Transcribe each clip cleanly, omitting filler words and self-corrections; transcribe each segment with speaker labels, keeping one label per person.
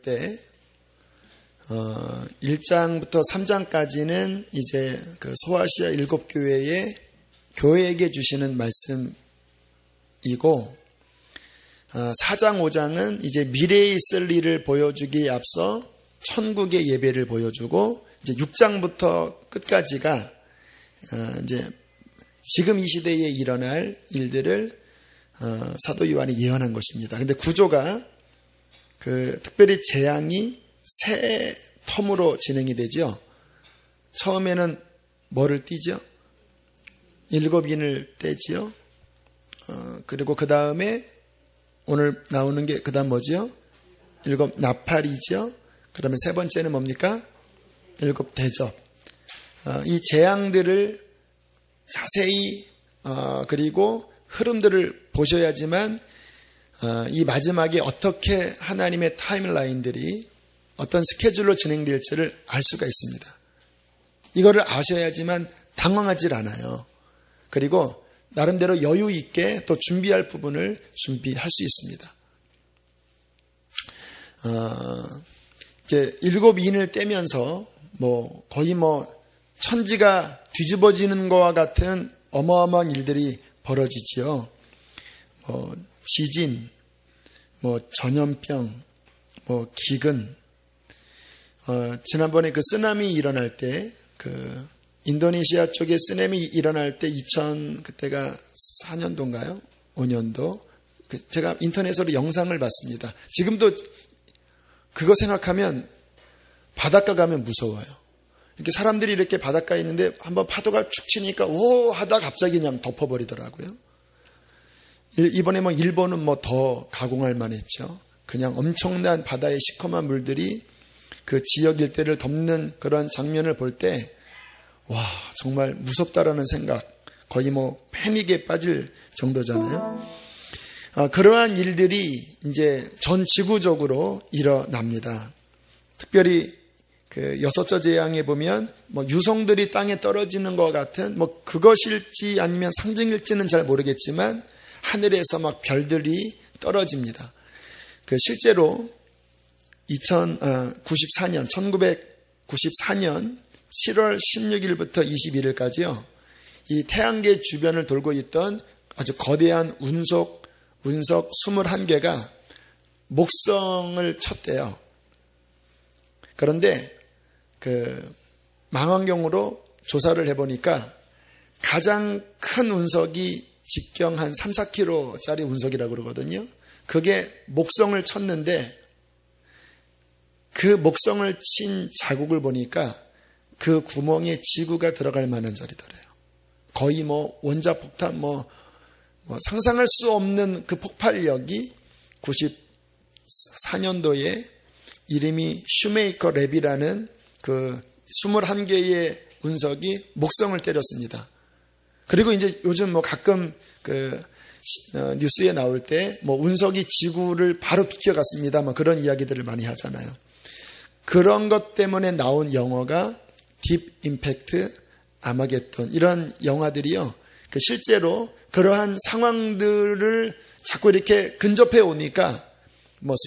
Speaker 1: 때 1장부터 3장까지는 이제 그 소아시아 7교회의 교회에게 주시는 말씀이고 4장 5장은 이제 미래에 있을 일을 보여주기에 앞서 천국의 예배를 보여주고 이제 6장부터 끝까지가 이제 지금 이 시대에 일어날 일들을 사도 요한이 예언한 것입니다. 근데 구조가 특별히 재앙이 세 텀으로 진행이 되죠. 처음에는 뭐를 띠죠? 7인을 떼지요. 그리고 그 다음에 오늘 나오는 게 그 다음 뭐죠? 7 나팔이죠. 그 다음에 세 번째는 뭡니까? 7 대접. 이 재앙들을 자세히 그리고 흐름들을 보셔야지만 이 마지막에 어떻게 하나님의 타임라인들이 어떤 스케줄로 진행될지를 알 수가 있습니다. 이거를 아셔야지만 당황하지 않아요. 그리고 나름대로 여유 있게 또 준비할 부분을 준비할 수 있습니다. 이제 7인을 떼면서 거의 천지가 뒤집어지는 것과 같은 어마어마한 일들이 벌어지지요. 지진, 전염병, 기근. 지난번에 그 쓰나미 일어날 때, 인도네시아 쪽에 쓰나미 일어날 때 그때가 4년도인가요? 5년도. 제가 인터넷으로 영상을 봤습니다. 지금도 그거 생각하면 바닷가 가면 무서워요. 이렇게 사람들이 이렇게 바닷가에 있는데 한번 파도가 축 치니까 오 하다 갑자기 그냥 덮어버리더라고요. 이번에 일본은 더 가공할 만했죠. 그냥 엄청난 바다의 시커먼 물들이 그 지역 일대를 덮는 그런 장면을 볼 때 와 정말 무섭다라는 생각, 거의 패닉에 빠질 정도잖아요. 그러한 일들이 이제 전 지구적으로 일어납니다. 특별히 그 6째 재앙에 보면 유성들이 땅에 떨어지는 것 같은 그것일지 아니면 상징일지는 잘 모르겠지만 하늘에서 별들이 떨어집니다. 실제로 1994년 7월 16일부터 21일까지요. 이 태양계 주변을 돌고 있던 아주 거대한 운석 21개가 목성을 쳤대요. 그런데 망원경으로 조사를 해보니까 가장 큰 운석이 직경 한 3, 4km짜리 운석이라고 그러거든요. 그게 목성을 쳤는데 그 목성을 친 자국을 보니까 그 구멍에 지구가 들어갈 만한 자리더래요. 거의 원자폭탄 상상할 수 없는 그 폭발력이 94년도에 이름이 슈메이커 랩이라는 그 21개의 운석이 목성을 때렸습니다. 그리고 이제 요즘 가끔 뉴스에 나올 때 운석이 지구를 바로 비켜갔습니다. 그런 이야기들을 많이 하잖아요. 그런 것 때문에 나온 영화가 딥 임팩트, 아마겟돈 이런 영화들이요. 실제로 그러한 상황들을 자꾸 이렇게 근접해 오니까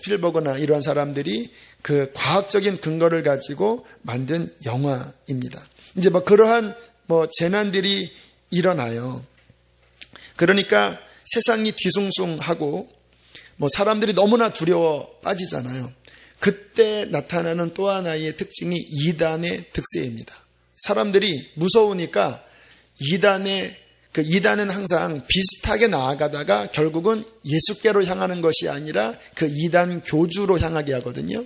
Speaker 1: 스필버그나 이러한 사람들이 그 과학적인 근거를 가지고 만든 영화입니다. 이제 그러한 재난들이 일어나요. 그러니까 세상이 뒤숭숭하고 사람들이 너무나 두려워 빠지잖아요. 그때 나타나는 또 하나의 특징이 이단의 특세입니다. 사람들이 무서우니까 이단은 항상 비슷하게 나아가다가 결국은 예수께로 향하는 것이 아니라 그 이단 교주로 향하게 하거든요.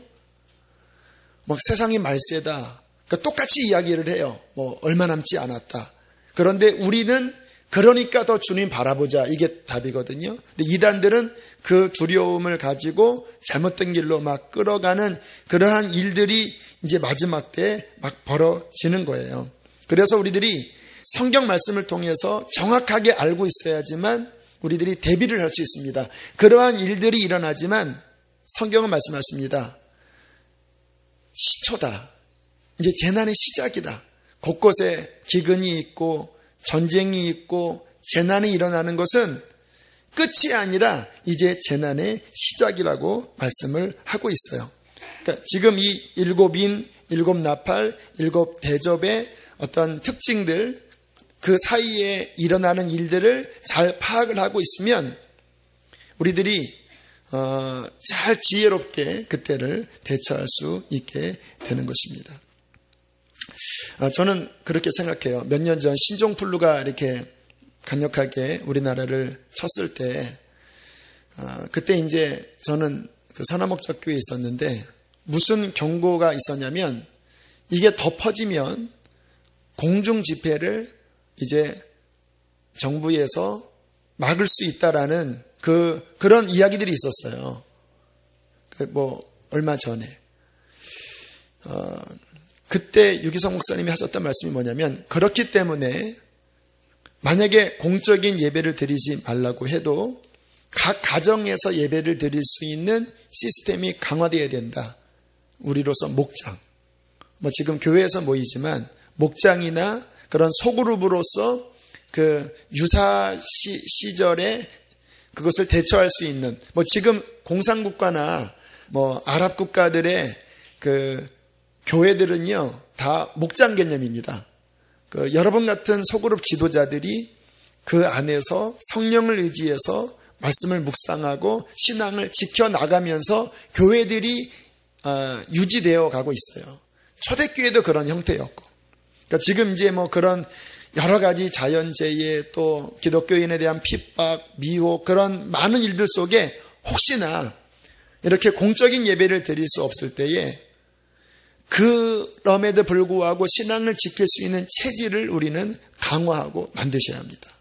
Speaker 1: 세상이 말세다. 똑같이 이야기를 해요. 얼마 남지 않았다. 그런데 우리는 그러니까 더 주님 바라보자. 이게 답이거든요. 근데 이단들은 그 두려움을 가지고 잘못된 길로 끌어가는 그러한 일들이 이제 마지막 때 벌어지는 거예요. 그래서 우리들이 성경 말씀을 통해서 정확하게 알고 있어야지만 우리들이 대비를 할 수 있습니다. 그러한 일들이 일어나지만 성경은 말씀하십니다. 시초다. 이제 재난의 시작이다. 곳곳에 기근이 있고 전쟁이 있고 재난이 일어나는 것은 끝이 아니라 이제 재난의 시작이라고 말씀을 하고 있어요. 그러니까 지금 이 7인, 7나팔, 7대접의 어떤 특징들, 그 사이에 일어나는 일들을 잘 파악을 하고 있으면 우리들이 잘 지혜롭게 그때를 대처할 수 있게 되는 것입니다. 저는 그렇게 생각해요. 몇 년 전 신종플루가 이렇게 강력하게 우리나라를 쳤을 때, 그때 이제 저는 그 선화목적교회에 있었는데 무슨 경고가 있었냐면, 이게 더 퍼지면 공중 집회를 이제 정부에서 막을 수 있다라는 그런 이야기들이 있었어요. 얼마 전에. 그때 유기성 목사님이 하셨던 말씀이 뭐냐면, 그렇기 때문에 만약에 공적인 예배를 드리지 말라고 해도 각 가정에서 예배를 드릴 수 있는 시스템이 강화되어야 된다. 우리로서 목장. 지금 교회에서 모이지만 목장이나 그런 소그룹으로서 그 유사 시절에 그것을 대처할 수 있는, 지금 공산국가나 아랍 국가들의 그 교회들은요, 다 목장 개념입니다. 여러분 같은 소그룹 지도자들이 그 안에서 성령을 의지해서 말씀을 묵상하고 신앙을 지켜나가면서 교회들이 유지되어 가고 있어요. 초대교회도 그런 형태였고. 그러니까 지금 이제 그런 여러 가지 자연재해, 또 기독교인에 대한 핍박, 미혹, 그런 많은 일들 속에 혹시나 이렇게 공적인 예배를 드릴 수 없을 때에 그럼에도 불구하고 신앙을 지킬 수 있는 체질을 우리는 강화하고 만드셔야 합니다.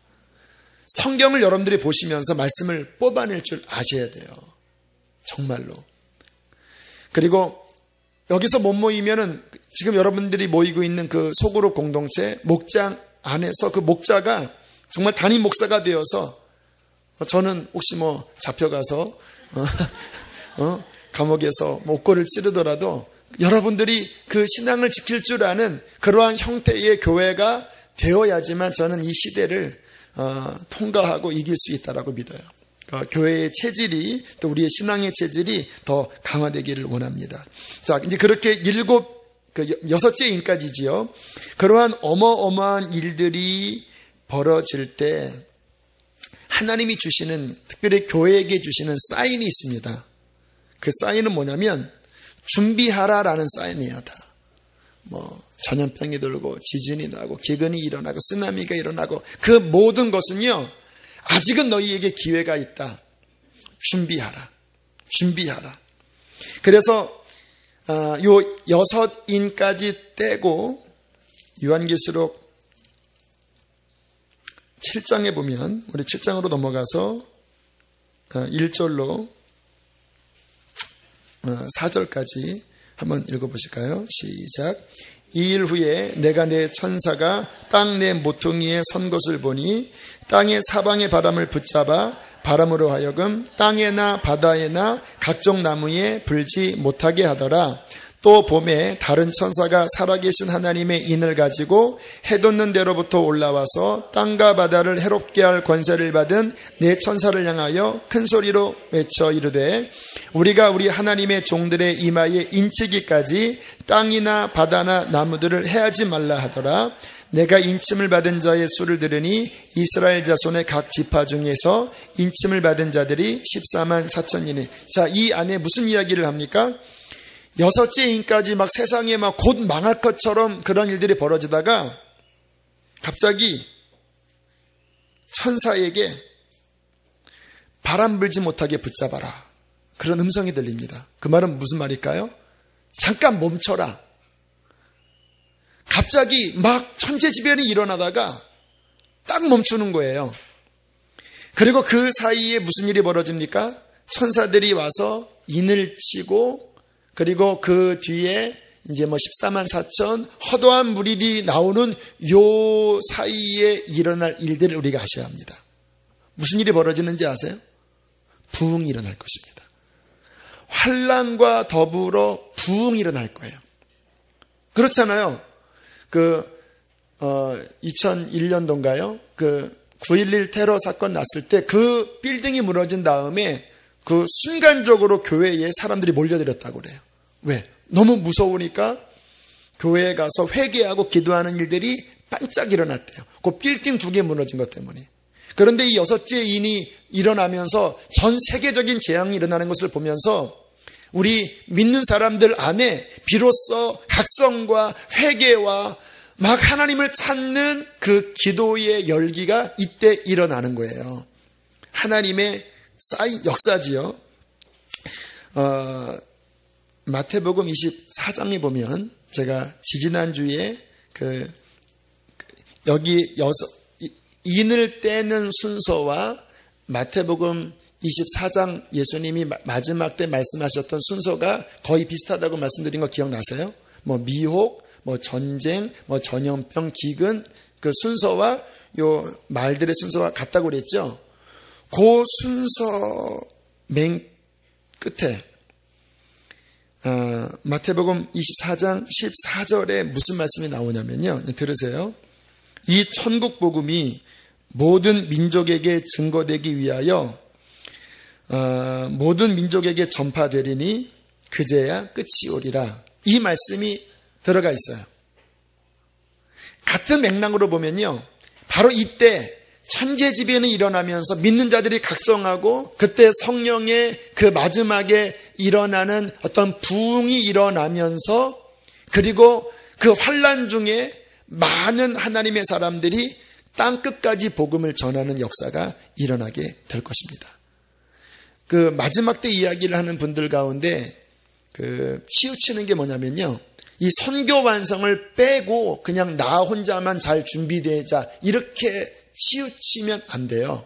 Speaker 1: 성경을 여러분들이 보시면서 말씀을 뽑아낼 줄 아셔야 돼요. 정말로. 그리고 여기서 못 모이면은 지금 여러분들이 모이고 있는 그 소그룹 공동체, 목장 안에서 그 목자가 정말 담임 목사가 되어서, 저는 혹시 잡혀가서 감옥에서 옥고를 찌르더라도 여러분들이 그 신앙을 지킬 줄 아는 그러한 형태의 교회가 되어야지만 저는 이 시대를 통과하고 이길 수 있다라고 믿어요. 교회의 체질이, 또 우리의 신앙의 체질이 더 강화되기를 원합니다. 자, 이제 그렇게 6째 인까지지요. 그러한 어마어마한 일들이 벌어질 때 하나님이 주시는, 특별히 교회에게 주시는 사인이 있습니다. 그 사인은 뭐냐면 준비하라라는 사인이에요. 다. 전염병이 들고 지진이 나고 기근이 일어나고 쓰나미가 일어나고 그 모든 것은요, 아직은 너희에게 기회가 있다. 준비하라. 준비하라. 그래서 요 6인까지 떼고 요한계시록 7장에 보면, 우리 7장으로 넘어가서 1절로 4절까지 한번 읽어보실까요? 시작. 2일 후에 내가 내 천사가 땅 내 모퉁이에 선 것을 보니 땅의 사방의 바람을 붙잡아 바람으로 하여금 땅에나 바다에나 각종 나무에 불지 못하게 하더라. 또 봄에 다른 천사가 살아계신 하나님의 인을 가지고 해돋는 데로부터 올라와서 땅과 바다를 해롭게 할 권세를 받은 네 천사를 향하여 큰 소리로 외쳐 이르되, 우리가 우리 하나님의 종들의 이마에 인치기까지 땅이나 바다나 나무들을 해하지 말라 하더라. 내가 인침을 받은 자의 수를 들으니 이스라엘 자손의 각 지파 중에서 인침을 받은 자들이 14만 4천이니. 자, 이 안에 무슨 이야기를 합니까? 6째 인까지 막 세상에 막 곧 망할 것처럼 그런 일들이 벌어지다가 갑자기 천사에게 바람 불지 못하게 붙잡아라, 그런 음성이 들립니다. 그 말은 무슨 말일까요? 잠깐 멈춰라. 갑자기 막 천재지변이 일어나다가 딱 멈추는 거예요. 그리고 그 사이에 무슨 일이 벌어집니까? 천사들이 와서 인을 치고, 그리고 그 뒤에 이제 14만 4천 허도한 무리들이 나오는 요 사이에 일어날 일들을 우리가 아셔야 합니다. 무슨 일이 벌어지는지 아세요? 부흥이 일어날 것입니다. 환난과 더불어 부흥이 일어날 거예요. 그렇잖아요. 2001년도인가요? 9.11 테러 사건 났을 때 그 빌딩이 무너진 다음에 그 순간적으로 교회에 사람들이 몰려들었다고 그래요. 왜? 너무 무서우니까 교회에 가서 회개하고 기도하는 일들이 반짝 일어났대요. 그 빌딩 2개 무너진 것 때문에. 그런데 이 6째 인이 일어나면서 전 세계적인 재앙이 일어나는 것을 보면서 우리 믿는 사람들 안에 비로소 각성과 회개와 막 하나님을 찾는 그 기도의 열기가 이때 일어나는 거예요. 하나님의 쌓인 역사지요. 마태복음 24장에 보면 제가 지지난주에 여기 인을 떼는 순서와 마태복음 24장 예수님이 마지막 때 말씀하셨던 순서가 거의 비슷하다고 말씀드린 거 기억나세요? 미혹, 전쟁, 전염병, 기근 그 순서와 요 말들의 순서가 같다고 그랬죠? 그 순서 맨 끝에 마태복음 24장 14절에 무슨 말씀이 나오냐면요. 들으세요. 이 천국 복음이 모든 민족에게 증거되기 위하여 모든 민족에게 전파되리니 그제야 끝이 오리라. 이 말씀이 들어가 있어요. 같은 맥락으로 보면요. 바로 이때 천재지변이 일어나면서 믿는 자들이 각성하고 그때 성령의 그 마지막에 일어나는 어떤 부흥이 일어나면서 그리고 그 환난 중에 많은 하나님의 사람들이 땅끝까지 복음을 전하는 역사가 일어나게 될 것입니다. 그 마지막 때 이야기를 하는 분들 가운데 치우치는 게 뭐냐면요. 이 선교 완성을 빼고 그냥 나 혼자만 잘 준비되자 이렇게 치우치면 안 돼요.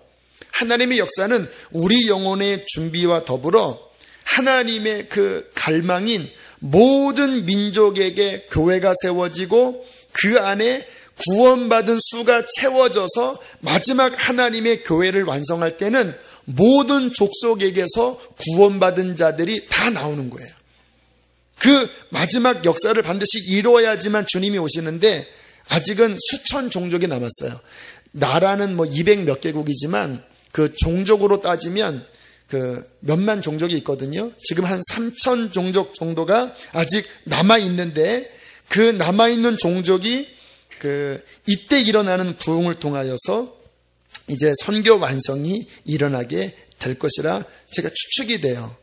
Speaker 1: 하나님의 역사는 우리 영혼의 준비와 더불어 하나님의 그 갈망인 모든 민족에게 교회가 세워지고 그 안에 구원받은 수가 채워져서 마지막 하나님의 교회를 완성할 때는 모든 족속에게서 구원받은 자들이 다 나오는 거예요. 그 마지막 역사를 반드시 이루어야지만 주님이 오시는데 아직은 수천 종족이 남았어요. 나라는 200 몇 개국이지만 그 종족으로 따지면 그 몇만 종족이 있거든요. 지금 한 3천 종족 정도가 아직 남아있는데 그 남아있는 종족이 이때 일어나는 부흥을 통하여서 이제 선교 완성이 일어나게 될 것이라 제가 추측이 돼요.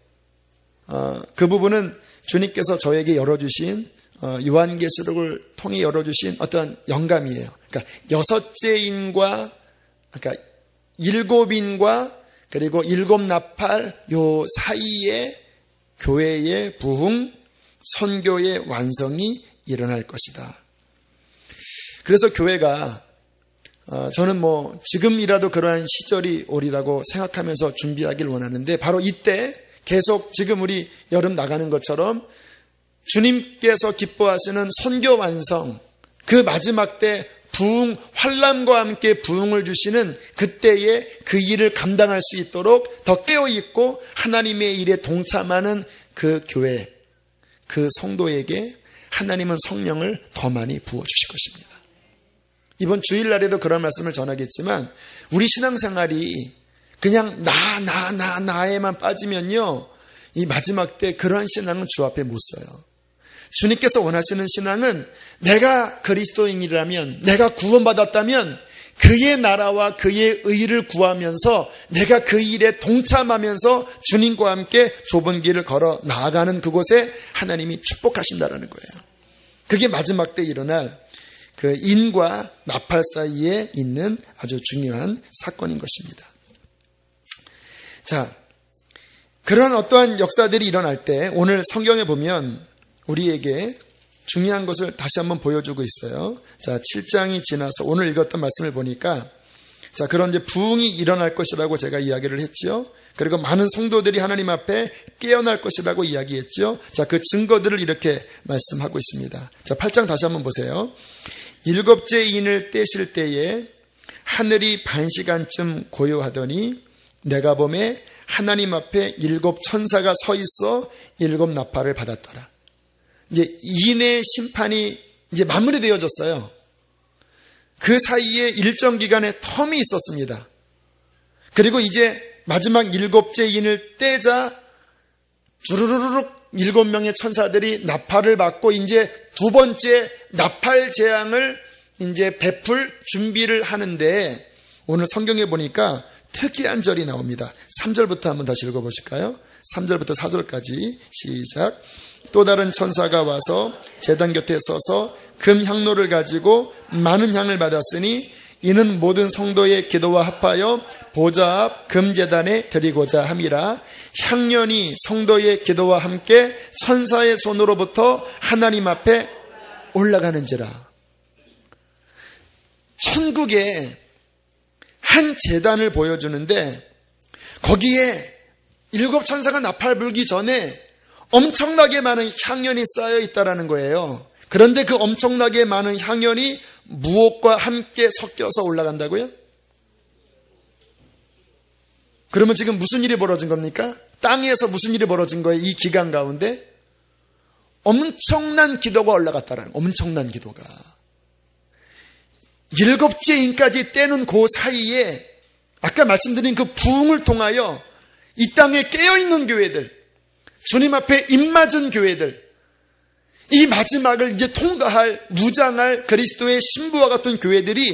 Speaker 1: 그 부분은 주님께서 저에게 열어주신 요한계시록을 통해 열어주신 어떤 영감이에요. 그러니까 6째인과 그러니까 7인과 그리고 7나팔 요 사이에 교회의 부흥, 선교의 완성이 일어날 것이다. 그래서 교회가 저는 지금이라도 그러한 시절이 오리라고 생각하면서 준비하길 원하는데 바로 이때 계속 지금 우리 여름 나가는 것처럼 주님께서 기뻐하시는 선교 완성, 그 마지막 때 부흥, 환난과 함께 부흥을 주시는 그때에 그 일을 감당할 수 있도록 더 깨어있고 하나님의 일에 동참하는 그 교회, 그 성도에게 하나님은 성령을 더 많이 부어주실 것입니다. 이번 주일날에도 그런 말씀을 전하겠지만 우리 신앙생활이 그냥 나에만 빠지면요, 이 마지막 때 그러한 신앙은 주 앞에 못 서요. 주님께서 원하시는 신앙은 내가 그리스도인이라면, 내가 구원받았다면 그의 나라와 그의 의를 구하면서 내가 그 일에 동참하면서 주님과 함께 좁은 길을 걸어 나아가는 그곳에 하나님이 축복하신다라는 거예요. 그게 마지막 때 일어날 그 인과 나팔 사이에 있는 아주 중요한 사건인 것입니다. 자, 그런 어떠한 역사들이 일어날 때 오늘 성경에 보면 우리에게 중요한 것을 다시 한번 보여주고 있어요. 자, 7장이 지나서 오늘 읽었던 말씀을 보니까 자, 그런 이제 부흥이 일어날 것이라고 제가 이야기를 했죠. 그리고 많은 성도들이 하나님 앞에 깨어날 것이라고 이야기했죠. 자, 그 증거들을 이렇게 말씀하고 있습니다. 자, 8장 다시 한번 보세요. 7째 인을 떼실 때에 하늘이 반시간쯤 고요하더니 내가 보매 하나님 앞에 7 천사가 서 있어 7 나팔을 받았더라. 이제 인의 심판이 이제 마무리되어졌어요. 그 사이에 일정 기간의 텀이 있었습니다. 그리고 이제 마지막 7째 인을 떼자 주르르륵 7명의 천사들이 나팔을 받고 이제 두 번째 나팔 재앙을 이제 베풀 준비를 하는데, 오늘 성경에 보니까 특이한 절이 나옵니다. 3절부터 한번 다시 읽어보실까요? 3절부터 4절까지 시작. 또 다른 천사가 와서 제단 곁에 서서 금 향로를 가지고 많은 향을 받았으니 이는 모든 성도의 기도와 합하여 보좌 앞 금제단에 드리고자 함이라. 향년이 성도의 기도와 함께 천사의 손으로부터 하나님 앞에 올라가는지라. 천국에 한 제단을 보여주는데, 거기에 7 천사가 나팔 불기 전에 엄청나게 많은 향연이 쌓여 있다라는 거예요. 그런데 그 엄청나게 많은 향연이 무엇과 함께 섞여서 올라간다고요? 그러면 지금 무슨 일이 벌어진 겁니까? 땅에서 무슨 일이 벌어진 거예요? 이 기간 가운데 엄청난 기도가 올라갔다라는, 엄청난 기도가. 7째 인까지 떼는 그 사이에 아까 말씀드린 그 부흥을 통하여 이 땅에 깨어있는 교회들, 주님 앞에 입맞은 교회들, 이 마지막을 이제 통과할, 무장할 그리스도의 신부와 같은 교회들이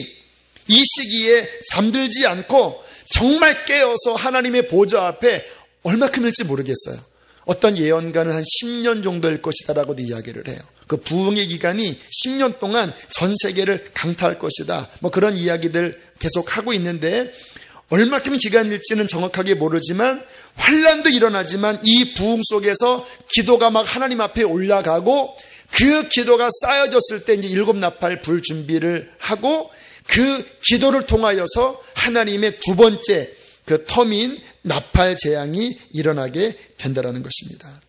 Speaker 1: 이 시기에 잠들지 않고 정말 깨어서 하나님의 보좌 앞에 얼마큼일지 모르겠어요. 어떤 예언가는 한 10년 정도일 것이다라고도 이야기를 해요. 그 부흥의 기간이 10년 동안 전 세계를 강타할 것이다. 뭐 그런 이야기들 계속 하고 있는데, 얼마큼 기간일지는 정확하게 모르지만 환란도 일어나지만 이 부흥 속에서 기도가 막 하나님 앞에 올라가고, 그 기도가 쌓여졌을 때 이제 7 나팔 불 준비를 하고, 그 기도를 통하여서 하나님의 두 번째 그 터민 나팔 재앙이 일어나게 된다는 것입니다.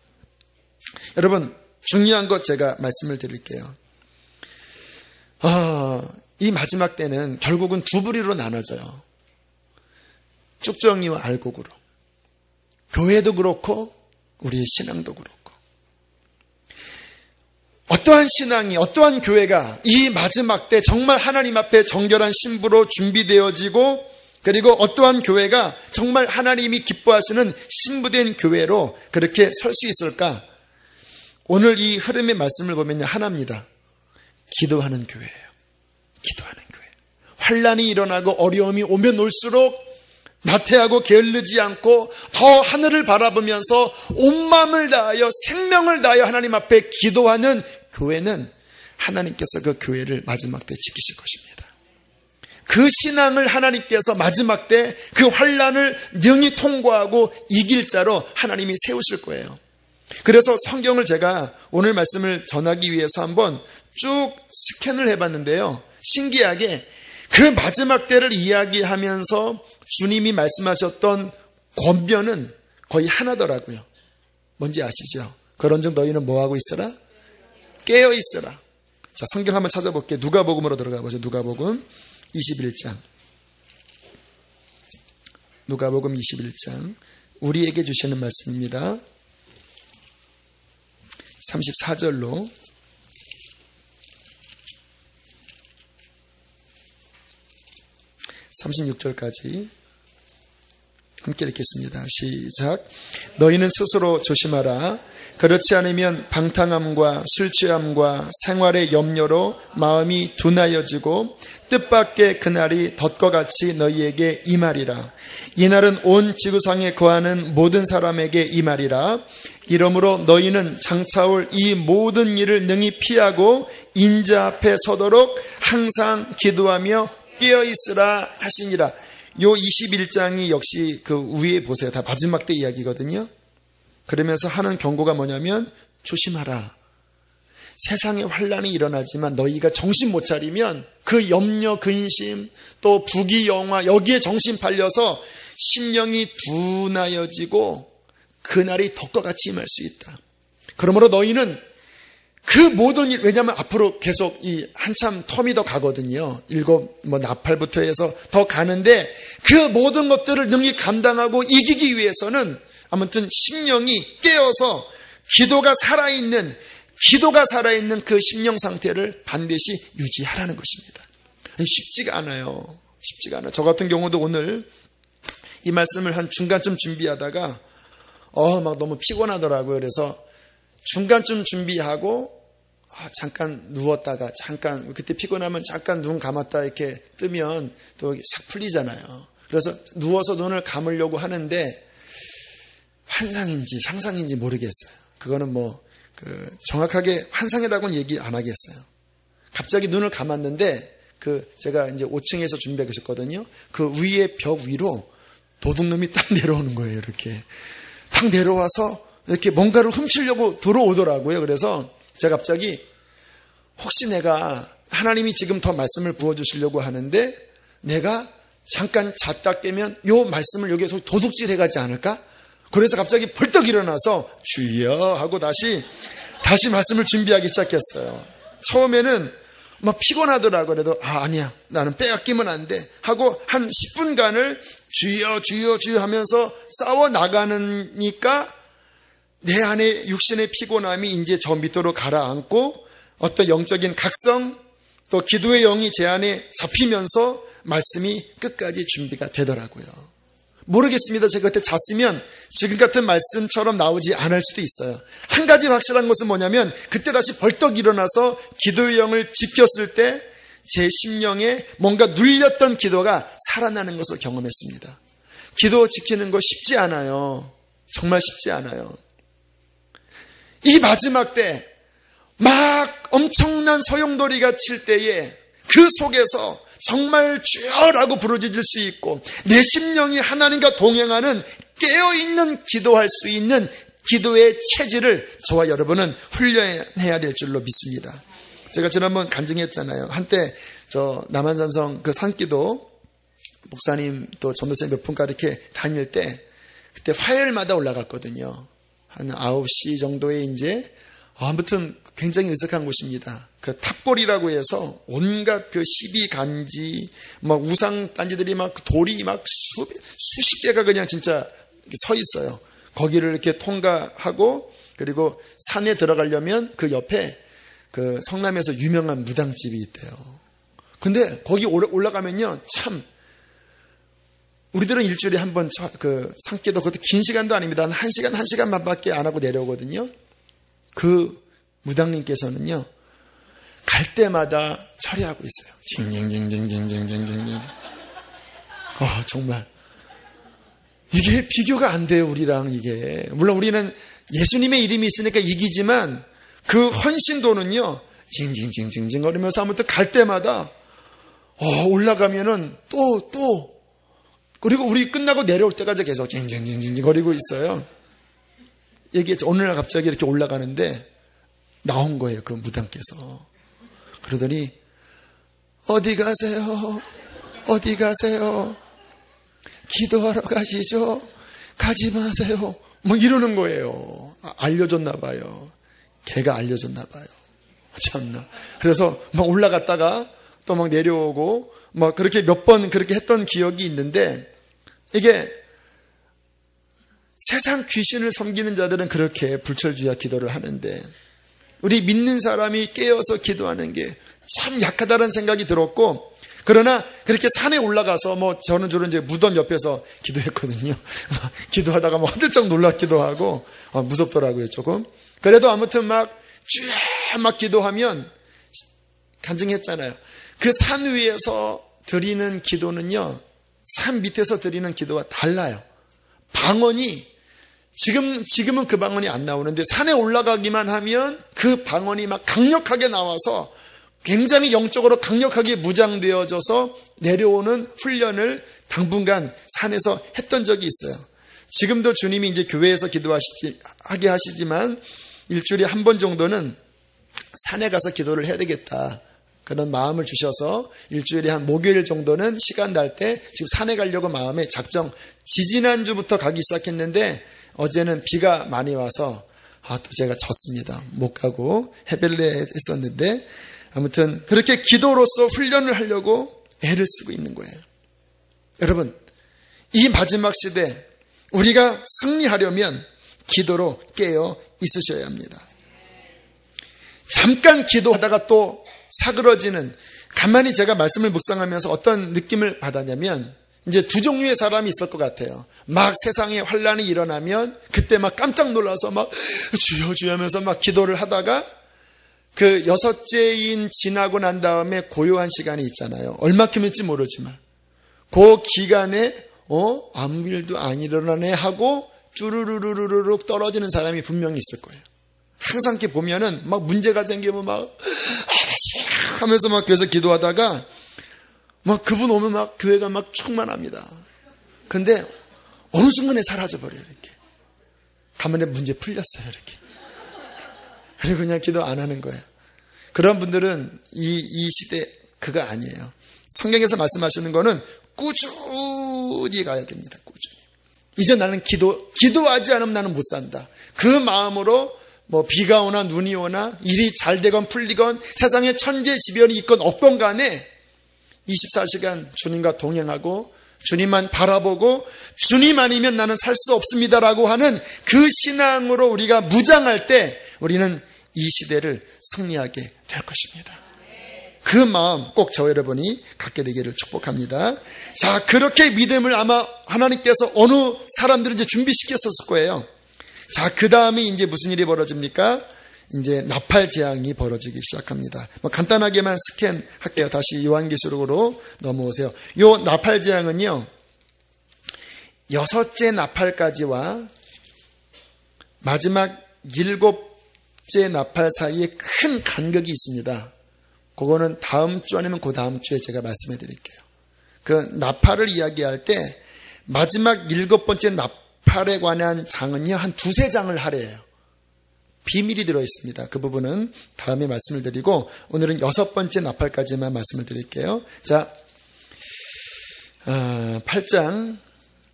Speaker 1: 여러분, 중요한 것 제가 말씀을 드릴게요. 이 마지막 때는 결국은 두 부류로 나눠져요. 쭉정이와 알곡으로. 교회도 그렇고 우리의 신앙도 그렇고. 어떠한 신앙이, 어떠한 교회가 이 마지막 때 정말 하나님 앞에 정결한 신부로 준비되어지고, 그리고 어떠한 교회가 정말 하나님이 기뻐하시는 신부된 교회로 그렇게 설 수 있을까? 오늘 이 흐름의 말씀을 보면 하나입니다. 기도하는 교회예요. 기도하는 교회. 환란이 일어나고 어려움이 오면 올수록 나태하고 게을르지 않고 더 하늘을 바라보면서 온 마음을 다하여 생명을 다하여 하나님 앞에 기도하는 교회는 하나님께서 그 교회를 마지막 때 지키실 것입니다. 그 신앙을 하나님께서 마지막 때 그 환란을 능히 통과하고 이길 자로 하나님이 세우실 거예요. 그래서 성경을 제가 오늘 말씀을 전하기 위해서 한번 쭉 스캔을 해봤는데요. 신기하게 그 마지막 때를 이야기하면서 주님이 말씀하셨던 권면은 거의 하나더라고요. 뭔지 아시죠? 그런즉 너희는 뭐하고 있어라? 깨어 있어라. 자, 성경 한번 찾아볼게요. 누가복음으로 들어가 보죠. 누가복음 21장. 누가복음 21장. 우리에게 주시는 말씀입니다. 34절로 36절까지 함께 읽겠습니다. 시작. 너희는 스스로 조심하라. 그렇지 않으면 방탕함과 술취함과 생활의 염려로 마음이 둔하여지고 뜻밖의 그날이 덫과 같이 너희에게 임하리라. 이날은 온 지구상에 거하는 모든 사람에게 임하리라. 이러므로 너희는 장차올 이 모든 일을 능히 피하고 인자 앞에 서도록 항상 기도하며 깨어있으라 하시니라. 요 21장이 역시 그 위에 보세요. 다 마지막 때 이야기거든요. 그러면서 하는 경고가 뭐냐면 조심하라. 세상에 환란이 일어나지만 너희가 정신 못 차리면 그 염려, 근심, 또 부귀영화 여기에 정신 팔려서 심령이 둔하여지고 그날이 덫과 같이 임할 수 있다. 그러므로 너희는 그 모든 일, 왜냐하면 앞으로 계속 이 한참 텀이 더 가거든요. 7 나팔부터 해서 더 가는데 그 모든 것들을 능히 감당하고 이기기 위해서는 아무튼 심령이 깨어서 기도가 살아있는 그 심령 상태를 반드시 유지하라는 것입니다. 쉽지가 않아요. 쉽지가 않아요. 저 같은 경우도 오늘 이 말씀을 한 중간쯤 준비하다가 막 너무 피곤하더라고요. 그래서 중간쯤 준비하고 잠깐 누웠다가 잠깐 그때 피곤하면 잠깐 눈 감았다 이렇게 뜨면 또 싹 풀리잖아요. 그래서 누워서 눈을 감으려고 하는데 환상인지 상상인지 모르겠어요. 그거는 정확하게 환상이라고는 얘기 안 하겠어요. 갑자기 눈을 감았는데 제가 이제 5층에서 준비하고 있었거든요. 그 위에 벽 위로 도둑놈이 딱 내려오는 거예요. 이렇게 딱 내려와서 이렇게 뭔가를 훔치려고 들어오더라고요. 그래서 제가 갑자기 혹시 내가 하나님이 지금 더 말씀을 부어주시려고 하는데 내가 잠깐 잤다 깨면 요 말씀을 여기에 도둑질 해가지 않을까? 그래서 갑자기 벌떡 일어나서 주여 하고 다시 말씀을 준비하기 시작했어요. 처음에는 막 피곤하더라고요. 그래도 아니야 나는 빼앗기면 안 돼 하고 한 10분간을 주여 주여 주여 하면서 싸워 나가니까 내 안에 육신의 피곤함이 이제 저 밑으로 가라앉고 어떤 영적인 각성 또 기도의 영이 제 안에 잡히면서 말씀이 끝까지 준비가 되더라고요. 모르겠습니다. 제가 그때 잤으면 지금 같은 말씀처럼 나오지 않을 수도 있어요. 한 가지 확실한 것은 뭐냐면 그때 다시 벌떡 일어나서 기도의 영을 지켰을 때 제 심령에 뭔가 눌렸던 기도가 살아나는 것을 경험했습니다. 기도 지키는 거 쉽지 않아요. 정말 쉽지 않아요. 이 마지막 때 막 엄청난 소용돌이가 칠 때에 그 속에서 정말 주여라고 부르짖을 수 있고 내 심령이 하나님과 동행하는 깨어있는 기도할 수 있는 기도의 체질을 저와 여러분은 훈련해야 될 줄로 믿습니다. 제가 지난번 간증했잖아요. 한때 저 남한산성 그 산기도 목사님 또 전도사님 몇 분과 이렇게 다닐 때 그때 화요일마다 올라갔거든요. 한 9시 정도에 이제 아무튼 굉장히 으슥한 곳입니다. 그 탑골이라고 해서 온갖 그 시비간지, 막 우상단지들이 막 돌이 막 수십 개가 그냥 진짜 서 있어요. 거기를 이렇게 통과하고 그리고 산에 들어가려면 그 옆에 그 성남에서 유명한 무당집이 있대요. 근데 거기 올라가면요, 참 우리들은 일주일에 한 번 그 산기도 그것도 긴 시간도 아닙니다. 한 1시간, 1시간 반밖에 안 하고 내려오거든요. 그 무당님께서는요, 갈 때마다 처리하고 있어요. 징징징징징징징징징. 정말 이게 비교가 안 돼요, 우리랑 이게. 물론 우리는 예수님의 이름이 있으니까 이기지만 그 헌신도는요, 징징징징징 거리면서 아무튼 갈 때마다 올라가면은 또 그리고 우리 끝나고 내려올 때까지 계속 징징징징 거리고 있어요. 얘기했죠. 오늘 갑자기 이렇게 올라가는데 나온 거예요, 그 무당께서. 그러더니 어디 가세요? 어디 가세요? 기도하러 가시죠? 가지 마세요. 뭐 이러는 거예요. 알려줬나 봐요. 걔가 알려줬나 봐요. 참나. 그래서 막 올라갔다가 또 막 내려오고 막 그렇게 몇 번 그렇게 했던 기억이 있는데, 이게 세상 귀신을 섬기는 자들은 그렇게 불철주야 기도를 하는데 우리 믿는 사람이 깨어서 기도하는 게 참 약하다는 생각이 들었고, 그러나 그렇게 산에 올라가서 저는 주로 이제 무덤 옆에서 기도했거든요. 기도하다가 화들짝 놀랍기도 하고 무섭더라고요, 조금. 그래도 아무튼 막 기도하면 간증했잖아요. 그 산 위에서 드리는 기도는요, 산 밑에서 드리는 기도와 달라요. 방언이 지금은 그 방언이 안 나오는데 산에 올라가기만 하면 그 방언이 막 강력하게 나와서 굉장히 영적으로 강력하게 무장되어져서 내려오는 훈련을 당분간 산에서 했던 적이 있어요. 지금도 주님이 이제 교회에서 기도하게 하시지만 일주일에 한 번 정도는 산에 가서 기도를 해야 되겠다, 그런 마음을 주셔서 일주일에 한 목요일 정도는 시간 날 때 지금 산에 가려고 마음에 작정, 지지난주부터 가기 시작했는데 어제는 비가 많이 와서 또 제가 졌습니다. 못 가고 해벨레 했었는데, 아무튼 그렇게 기도로서 훈련을 하려고 애를 쓰고 있는 거예요. 여러분, 이 마지막 시대 우리가 승리하려면 기도로 깨어 있으셔야 합니다. 잠깐 기도하다가 또 사그러지는, 가만히 제가 말씀을 묵상하면서 어떤 느낌을 받았냐면, 이제 두 종류의 사람이 있을 것 같아요. 막 세상에 환란이 일어나면 그때 막 깜짝 놀라서 막 주여 주여 하면서 막 기도를 하다가 그 6째인 지나고 난 다음에 고요한 시간이 있잖아요. 얼마큼일지 모르지만 그 기간에 아무 일도 안 일어나네 하고 쭈르르르르륵 떨어지는 사람이 분명히 있을 거예요. 항상 이렇게 보면은 막 문제가 생기면 막 하면서 막 교회에서 기도하다가 막 그분 오면 막 교회가 막 충만합니다. 근데 어느 순간에 사라져버려요. 이렇게 가만히 문제 풀렸어요. 이렇게 그리고 그냥 기도 안 하는 거예요. 그런 분들은 이 시대 그거 아니에요. 성경에서 말씀하시는 거는 꾸준히 가야 됩니다. 꾸준히. 이제 나는 기도하지 않으면 나는 못 산다. 그 마음으로 뭐 비가 오나 눈이 오나 일이 잘 되건 풀리건 세상에 천재지변이 있건 없건 간에 24시간 주님과 동행하고 주님만 바라보고 주님 아니면 나는 살 수 없습니다라고 하는 그 신앙으로 우리가 무장할 때 우리는 이 시대를 승리하게 될 것입니다. 그 마음 꼭 저 여러분이 갖게 되기를 축복합니다. 자, 그렇게 믿음을 아마 하나님께서 어느 사람들을 이제 준비시켰었을 거예요. 자, 그 다음에 이제 무슨 일이 벌어집니까? 이제 나팔 재앙이 벌어지기 시작합니다. 뭐 간단하게만 스캔할게요. 다시 요한계시록으로 넘어오세요. 요 나팔 재앙은요, 6째 나팔까지와 마지막 7째 나팔 사이에 큰 간격이 있습니다. 그거는 다음 주 아니면 그 다음 주에 제가 말씀해 드릴게요. 그 나팔을 이야기할 때 마지막 7번째 나팔에 관한 장은요, 한 2-3장을 하래요. 비밀이 들어있습니다. 그 부분은 다음에 말씀을 드리고 오늘은 6번째 나팔까지만 말씀을 드릴게요. 자, 8장.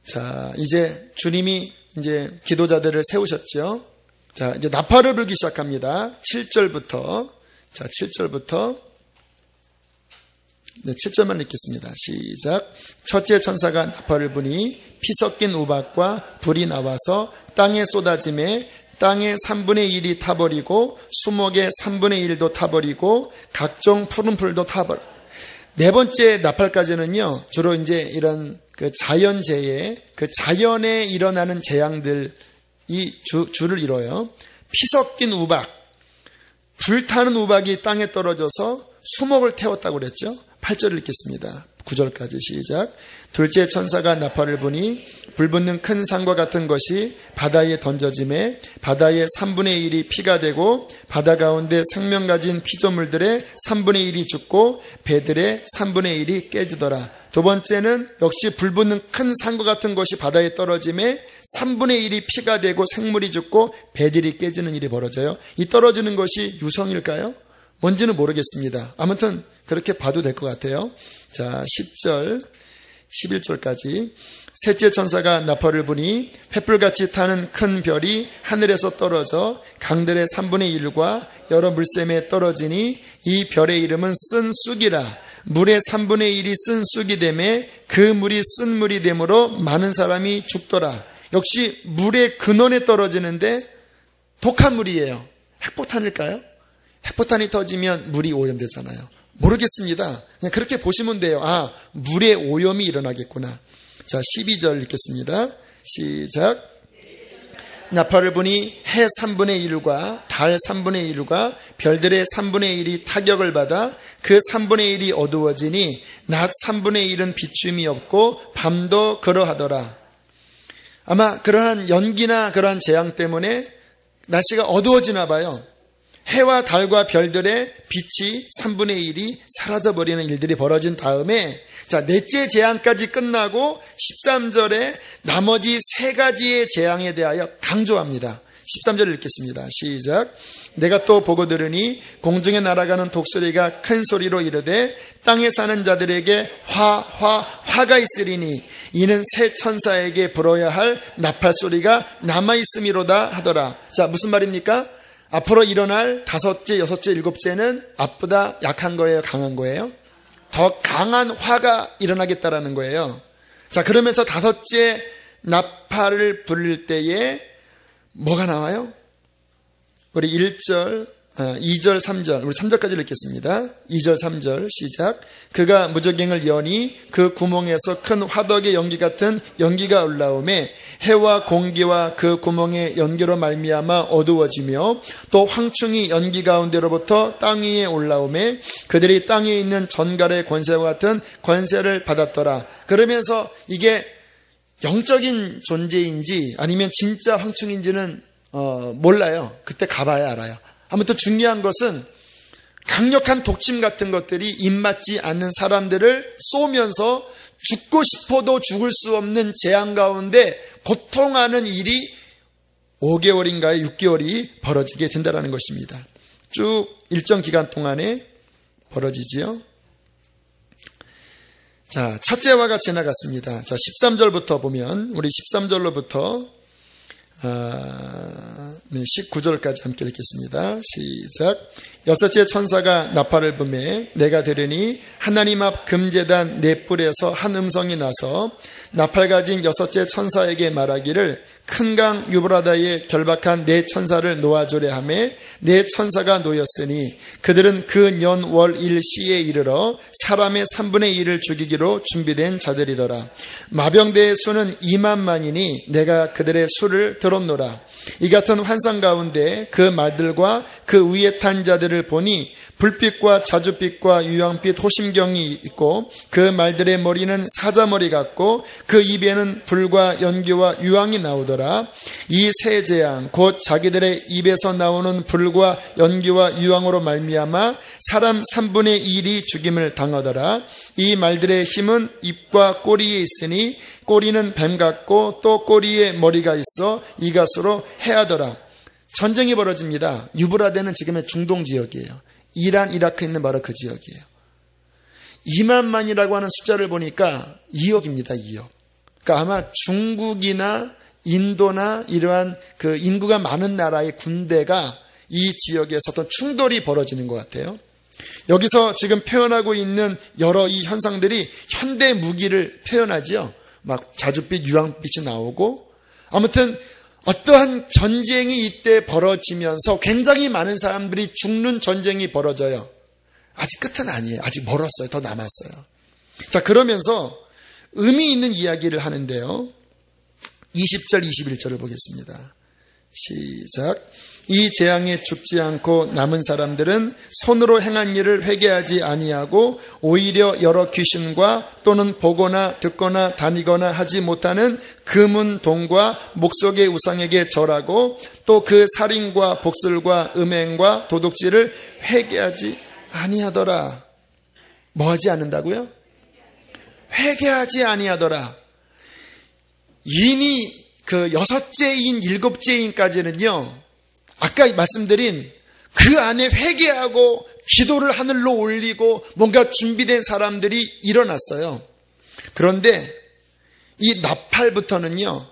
Speaker 1: 자, 이제 주님이 이제 기도자들을 세우셨죠. 자, 이제 나팔을 불기 시작합니다. 7절부터. 자, 7절부터. 네, 7절만 읽겠습니다. 시작. 첫째 천사가 나팔을 부니 피 섞인 우박과 불이 나와서 땅에 쏟아짐에 땅의 3분의 1이 타버리고 수목의 3분의 1도 타버리고 각종 푸른 풀도 타버려. 네 번째 나팔까지는요, 주로 이제 이런 그 자연재해, 그 자연에 일어나는 재앙들이 주를 이뤄요. 피 섞인 우박, 불타는 우박이 땅에 떨어져서 수목을 태웠다고 그랬죠. 8절을 읽겠습니다. 9절까지 시작. 둘째 천사가 나팔을 부니 불붙는 큰 산과 같은 것이 바다에 던져짐에 바다의 3분의 1이 피가 되고 바다 가운데 생명 가진 피조물들의 3분의 1이 죽고 배들의 3분의 1이 깨지더라. 두 번째는 역시 불붙는 큰 산과 같은 것이 바다에 떨어짐에 3분의 1이 피가 되고 생물이 죽고 배들이 깨지는 일이 벌어져요. 이 떨어지는 것이 유성일까요? 뭔지는 모르겠습니다. 아무튼 그렇게 봐도 될 것 같아요. 자, 10절 11절까지. 셋째 천사가 나팔을 부니 횃불같이 타는 큰 별이 하늘에서 떨어져 강들의 3분의 1과 여러 물샘에 떨어지니 이 별의 이름은 쓴 쑥이라. 물의 3분의 1이 쓴 쑥이 되매 그 물이 쓴 물이 되므로 많은 사람이 죽더라. 역시 물의 근원에 떨어지는데 독한 물이에요. 핵폭탄일까요? 핵폭탄이 터지면 물이 오염되잖아요. 모르겠습니다. 그냥 그렇게 보시면 돼요. 아, 물의 오염이 일어나겠구나. 자, 12절 읽겠습니다. 시작. 나팔을 부니 해 3분의 1과 달 3분의 1과 별들의 3분의 1이 타격을 받아 그 3분의 1이 어두워지니 낮 3분의 1은 비춤이 없고 밤도 그러하더라. 아마 그러한 연기나 그러한 재앙 때문에 날씨가 어두워지나 봐요. 해와 달과 별들의 빛이 3분의 1이 사라져버리는 일들이 벌어진 다음에, 자, 넷째 재앙까지 끝나고 13절에 나머지 3가지의 재앙에 대하여 강조합니다. 13절을 읽겠습니다. 시작. 내가 또 보고 들으니 공중에 날아가는 독수리가 큰 소리로 이르되 땅에 사는 자들에게 화가 있으리니 이는 새 천사에게 불어야 할 나팔 소리가 남아있음이로다 하더라. 자, 무슨 말입니까? 앞으로 일어날 5째, 6째, 7째는 앞보다 약한 거예요? 강한 거예요? 더 강한 화가 일어나겠다라는 거예요. 자, 그러면서 5째 나팔을 불릴 때에 뭐가 나와요? 우리 1절 2절 3절 우리 3절까지 읽겠습니다. 2절 3절 시작. 그가 무저갱을 여니 그 구멍에서 큰 화덕의 연기 같은 연기가 올라오매 해와 공기와 그 구멍의 연기로 말미암아 어두워지며 또 황충이 연기 가운데로부터 땅 위에 올라오매 그들이 땅에 있는 전갈의 권세와 같은 권세를 받았더라. 그러면서 이게 영적인 존재인지 아니면 진짜 황충인지는 몰라요. 그때 가봐야 알아요. 아무튼 중요한 것은 강력한 독침 같은 것들이 입맞지 않는 사람들을 쏘면서 죽고 싶어도 죽을 수 없는 재앙 가운데 고통하는 일이 5개월인가요? 6개월이 벌어지게 된다는 것입니다. 쭉 일정 기간 동안에 벌어지지요. 자, 첫째화가 지나갔습니다. 자, 13절부터 보면 우리 13절로부터 19절까지 함께 읽겠습니다. 시작. 여섯째 천사가 나팔을 부매 내가 들으니 하나님 앞 금제단 네 뿔에서 한 음성이 나서 나팔 가진 여섯째 천사에게 말하기를 큰 강 유브라다에 결박한 네 천사를 놓아주려 하며 네 천사가 놓였으니 그들은 그 년 월 일 시에 이르러 사람의 3분의 1을 죽이기로 준비된 자들이더라. 마병대의 수는 2만만이니 내가 그들의 수를 들었노라. 이 같은 환상 가운데 그 말들과 그 위에 탄 자들을 보니 불빛과 자줏빛과 유황빛 호심경이 있고 그 말들의 머리는 사자머리 같고 그 입에는 불과 연기와 유황이 나오더라. 이 세 재앙 곧 자기들의 입에서 나오는 불과 연기와 유황으로 말미암아 사람 3분의 1이 죽임을 당하더라. 이 말들의 힘은 입과 꼬리에 있으니 꼬리는 뱀 같고 또 꼬리에 머리가 있어 이것으로 해하더라. 전쟁이 벌어집니다. 유브라데는 지금의 중동 지역이에요. 이란, 이라크 있는 바로 그 지역이에요. 2만만이라고 하는 숫자를 보니까 2억입니다. 2억. 그러니까 아마 중국이나 인도나 이러한 그 인구가 많은 나라의 군대가 이 지역에서 어떤 충돌이 벌어지는 것 같아요. 여기서 지금 표현하고 있는 여러 이 현상들이 현대 무기를 표현하지요. 막 자줏빛, 유황빛이 나오고 아무튼 어떠한 전쟁이 이때 벌어지면서 굉장히 많은 사람들이 죽는 전쟁이 벌어져요. 아직 끝은 아니에요. 아직 멀었어요. 더 남았어요. 자, 그러면서 의미 있는 이야기를 하는데요. 20절, 21절을 보겠습니다. 시작. 이 재앙에 죽지 않고 남은 사람들은 손으로 행한 일을 회개하지 아니하고 오히려 여러 귀신과 또는 보거나 듣거나 다니거나 하지 못하는 금은 동과 목석의 우상에게 절하고 또 그 살인과 복술과 음행과 도둑질을 회개하지 아니하더라. 뭐 하지 않는다고요? 회개하지 아니하더라. 인이 그 여섯째인 일곱째인까지는요, 아까 말씀드린 그 안에 회개하고 기도를 하늘로 올리고 뭔가 준비된 사람들이 일어났어요. 그런데 이 나팔부터는요,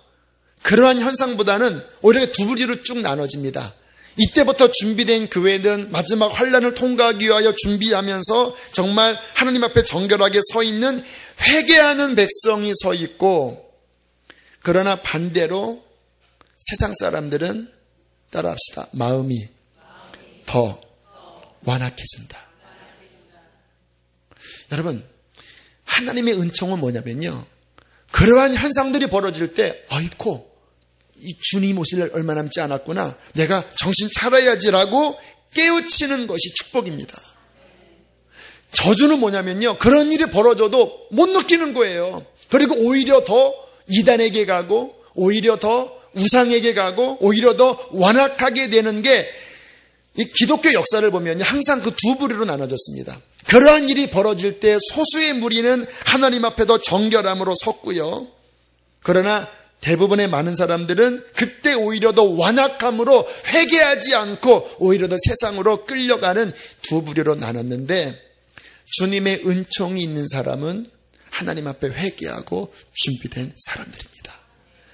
Speaker 1: 그러한 현상보다는 오히려 두 부류로 쭉 나눠집니다. 이때부터 준비된 교회는 마지막 환난을 통과하기 위하여 준비하면서 정말 하나님 앞에 정결하게 서 있는 회개하는 백성이 서 있고, 그러나 반대로 세상 사람들은 따라합시다. 마음이 더 완악해진다. 여러분, 하나님의 은총은 뭐냐면요, 그러한 현상들이 벌어질 때 아이고 이 주님 오실 얼마 남지 않았구나, 내가 정신 차려야지라고 깨우치는 것이 축복입니다. 저주는 뭐냐면요, 그런 일이 벌어져도 못 느끼는 거예요. 그리고 오히려 더 이단에게 가고 오히려 더 우상에게 가고 오히려 더 완악하게 되는 게 이 기독교 역사를 보면 항상 그 두 부류로 나눠졌습니다. 그러한 일이 벌어질 때 소수의 무리는 하나님 앞에 더 정결함으로 섰고요. 그러나 대부분의 많은 사람들은 그때 오히려 더 완악함으로 회개하지 않고 오히려 더 세상으로 끌려가는 두 부류로 나눴는데, 주님의 은총이 있는 사람은 하나님 앞에 회개하고 준비된 사람들입니다.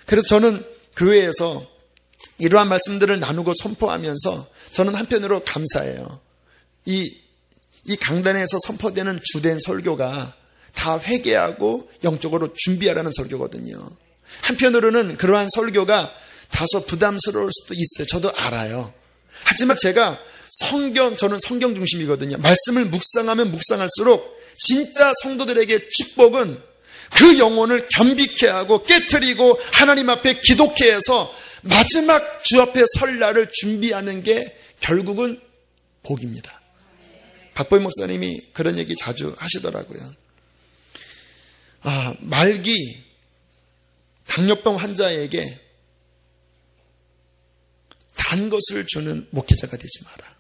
Speaker 1: 그래서 저는 교회에서 이러한 말씀들을 나누고 선포하면서 저는 한편으로 감사해요. 이 강단에서 선포되는 주된 설교가 다 회개하고 영적으로 준비하라는 설교거든요. 한편으로는 그러한 설교가 다소 부담스러울 수도 있어요. 저도 알아요. 하지만 제가 저는 성경 중심이거든요. 말씀을 묵상하면 묵상할수록 진짜 성도들에게 축복은 그 영혼을 겸비케 하고 깨트리고 하나님 앞에 기독케 해서 마지막 주 앞에 설 날을 준비하는 게 결국은 복입니다. 박보희 목사님이 그런 얘기 자주 하시더라고요. 말기 당뇨병 환자에게 단 것을 주는 목회자가 되지 마라.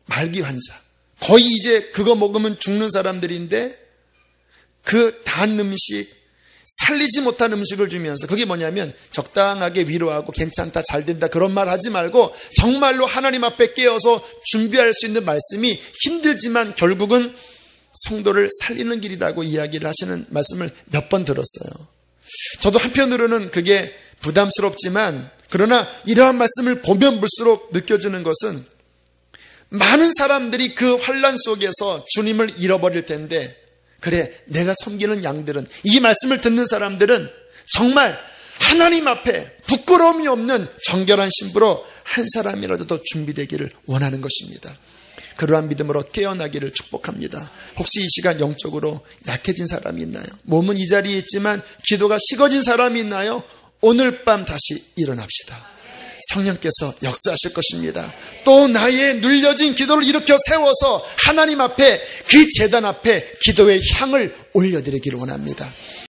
Speaker 1: 말기 환자. 거의 이제 그거 먹으면 죽는 사람들인데 그 단 음식, 살리지 못한 음식을 주면서 그게 뭐냐면 적당하게 위로하고 괜찮다, 잘 된다 그런 말 하지 말고 정말로 하나님 앞에 깨어서 준비할 수 있는 말씀이 힘들지만 결국은 성도를 살리는 길이라고 이야기를 하시는 말씀을 몇 번 들었어요. 저도 한편으로는 그게 부담스럽지만 그러나 이러한 말씀을 보면 볼수록 느껴지는 것은 많은 사람들이 그 환난 속에서 주님을 잃어버릴 텐데 그래 내가 섬기는 양들은 이 말씀을 듣는 사람들은 정말 하나님 앞에 부끄러움이 없는 정결한 신부로 한 사람이라도 더 준비되기를 원하는 것입니다. 그러한 믿음으로 깨어나기를 축복합니다. 혹시 이 시간 영적으로 약해진 사람이 있나요? 몸은 이 자리에 있지만 기도가 식어진 사람이 있나요? 오늘 밤 다시 일어납시다. 성령께서 역사하실 것입니다. 또 나의 눌려진 기도를 일으켜 세워서 하나님 앞에 그 제단 앞에 기도의 향을 올려드리기를 원합니다.